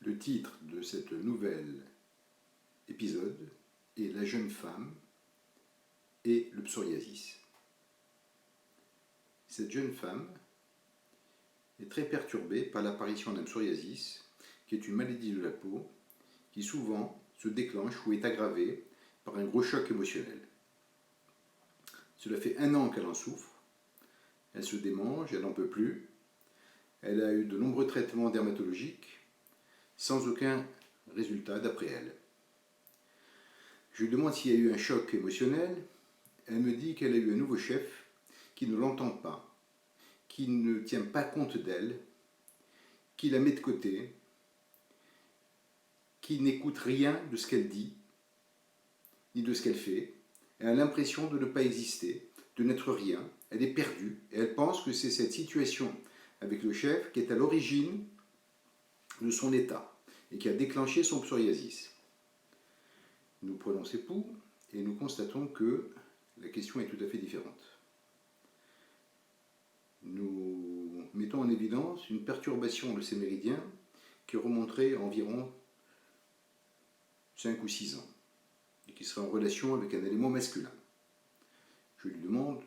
Le titre de cette nouvel épisode est La jeune femme et le psoriasis. Cette jeune femme est très perturbée par l'apparition d'un psoriasis, qui est une maladie de la peau, qui souvent se déclenche ou est aggravée par un gros choc émotionnel. Cela fait 1 an qu'elle en souffre, elle se démange, elle n'en peut plus, elle a eu de nombreux traitements dermatologiques, sans aucun résultat d'après elle. Je lui demande s'il y a eu un choc émotionnel, elle me dit qu'elle a eu un nouveau chef qui ne l'entend pas, qui ne tient pas compte d'elle, qui la met de côté, qui n'écoute rien de ce qu'elle dit, ni de ce qu'elle fait. Elle a l'impression de ne pas exister, de n'être rien, elle est perdue, et elle pense que c'est cette situation avec le chef qui est à l'origine de son état, et qui a déclenché son psoriasis. Nous prenons ses pouls, et nous constatons que la question est tout à fait différente. Nous mettons en évidence une perturbation de ces méridiens qui remonterait à environ 5 ou 6 ans et qui serait en relation avec un élément masculin. Je lui demande,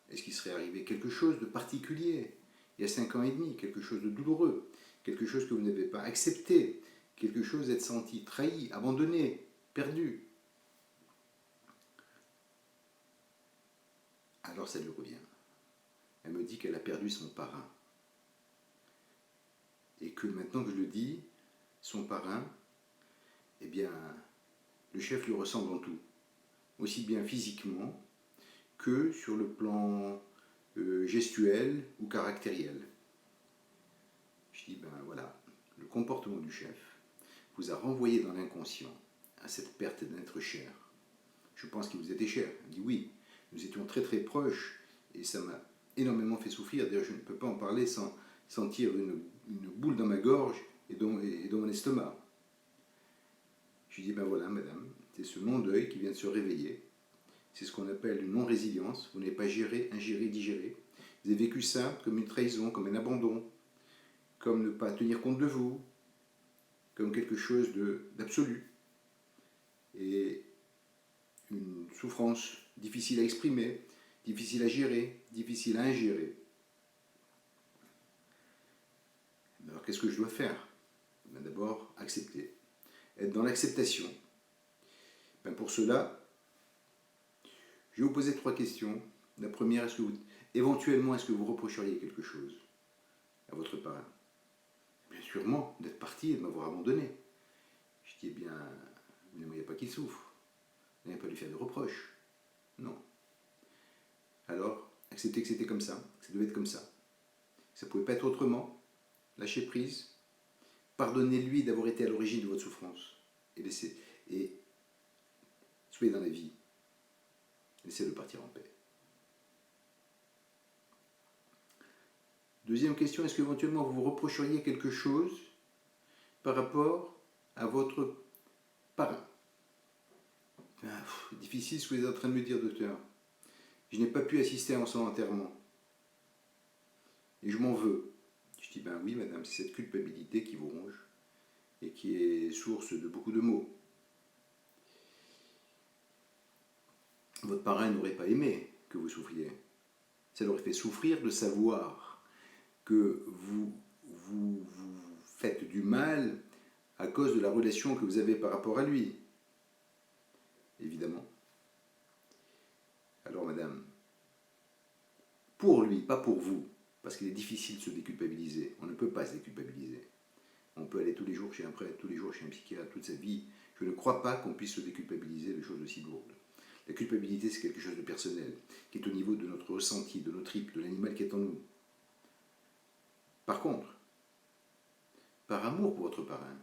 est-ce qu'il serait arrivé quelque chose de particulier il y a 5 ans et demi, quelque chose de douloureux, quelque chose que vous n'avez pas accepté, quelque chose d'être senti trahi, abandonné, perdu. Alors ça lui revient. Elle me dit qu'elle a perdu son parrain. Et que maintenant que je le dis, son parrain, eh bien, le chef lui ressemble en tout. Aussi bien physiquement que sur le plan gestuel ou caractériel. Je dis, ben voilà, le comportement du chef vous a renvoyé dans l'inconscient à cette perte d'être cher. Je pense qu'il vous était cher. Elle dit oui, nous étions très très proches et ça m'a énormément fait souffrir. D'ailleurs, je ne peux pas en parler sans sentir une boule dans ma gorge et dans mon estomac. Je lui dis, ben voilà, madame, c'est ce non-deuil qui vient de se réveiller. C'est ce qu'on appelle une non-résilience. Vous n'avez pas géré, ingéré, digéré. Vous avez vécu ça comme une trahison, comme un abandon, comme ne pas tenir compte de vous, comme quelque chose d'absolu. Et une souffrance difficile à exprimer, difficile à gérer, difficile à ingérer. Alors qu'est-ce que je dois faire? D'abord, accepter. Être dans l'acceptation. Pour cela, je vais vous poser 3 questions. La première, éventuellement, est-ce que vous reprocheriez quelque chose à votre parrain? Bien sûrement, d'être parti et de m'avoir abandonné. Je dis, eh bien, vous n'aimeriez pas qu'il souffre. Vous n'allez pas lui faire de reproches. Non. Alors, acceptez que c'était comme ça, que ça devait être comme ça. Ça ne pouvait pas être autrement. Lâchez prise. Pardonnez-lui d'avoir été à l'origine de votre souffrance. Et soyez dans la vie. Laissez-le partir en paix. Deuxième question, est-ce qu'éventuellement vous vous reprocheriez quelque chose par rapport à votre parrain? Difficile ce que vous êtes en train de me dire, docteur. Je n'ai pas pu assister à son enterrement. Et je m'en veux. Je dis, ben oui, madame, c'est cette culpabilité qui vous ronge et qui est source de beaucoup de maux. Votre parrain n'aurait pas aimé que vous souffriez. Ça l'aurait fait souffrir de savoir que vous faites du mal à cause de la relation que vous avez par rapport à lui. Évidemment. Alors, madame, pour lui, pas pour vous, parce qu'il est difficile de se déculpabiliser. On ne peut pas se déculpabiliser. On peut aller tous les jours chez un prêtre, tous les jours chez un psychiatre, toute sa vie. Je ne crois pas qu'on puisse se déculpabiliser de choses aussi lourdes. La culpabilité, c'est quelque chose de personnel, qui est au niveau de notre ressenti, de nos tripes, de l'animal qui est en nous. Par contre, par amour pour votre parrain,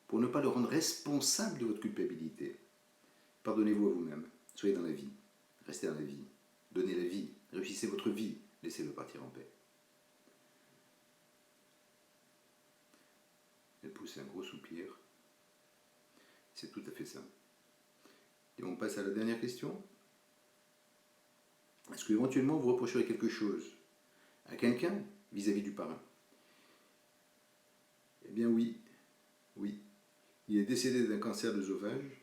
pour ne pas le rendre responsable de votre culpabilité, pardonnez-vous à vous-même, soyez dans la vie, restez dans la vie, donnez la vie, réussissez votre vie, laissez-le partir en paix. Elle pousse un gros soupir. C'est tout à fait ça. Et on passe à la dernière question. Est-ce qu'éventuellement vous reprocherez quelque chose à quelqu'un vis-à-vis du parrain? Eh bien oui, Il est décédé d'un cancer de l'œsophage.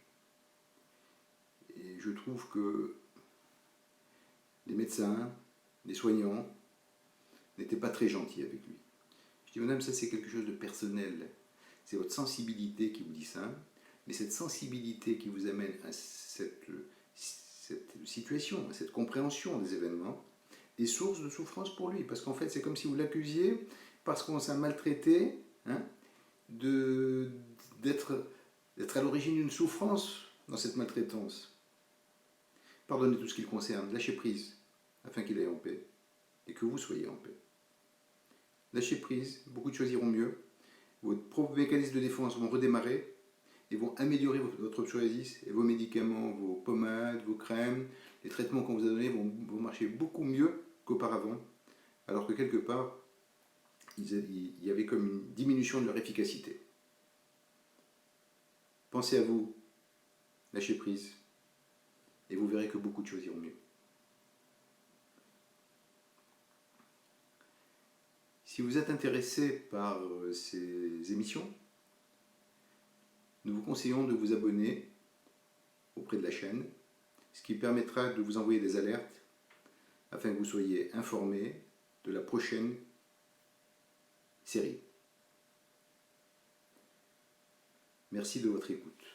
Et je trouve que les médecins, les soignants, n'étaient pas très gentils avec lui. Je dis, madame, ça c'est quelque chose de personnel. C'est votre sensibilité qui vous dit ça. Mais cette sensibilité qui vous amène à cette situation, à cette compréhension des événements, est source de souffrance pour lui. Parce qu'en fait, c'est comme si vous l'accusiez, parce qu'on s'est maltraité, hein, d'être à l'origine d'une souffrance dans cette maltraitance. Pardonnez tout ce qui le concerne, lâchez prise, afin qu'il aille en paix, et que vous soyez en paix. Lâchez prise, beaucoup de choses iront mieux, vos propres mécanismes de défense vont redémarrer, et vont améliorer votre psoriasis, et vos médicaments, vos pommades, vos crèmes, les traitements qu'on vous a donnés vont marcher beaucoup mieux qu'auparavant, alors que quelque part, il y avait comme une diminution de leur efficacité. Pensez à vous, lâchez prise, et vous verrez que beaucoup de choses iront mieux. Si vous êtes intéressé par ces émissions, nous vous conseillons de vous abonner auprès de la chaîne, ce qui permettra de vous envoyer des alertes afin que vous soyez informés de la prochaine série. Merci de votre écoute.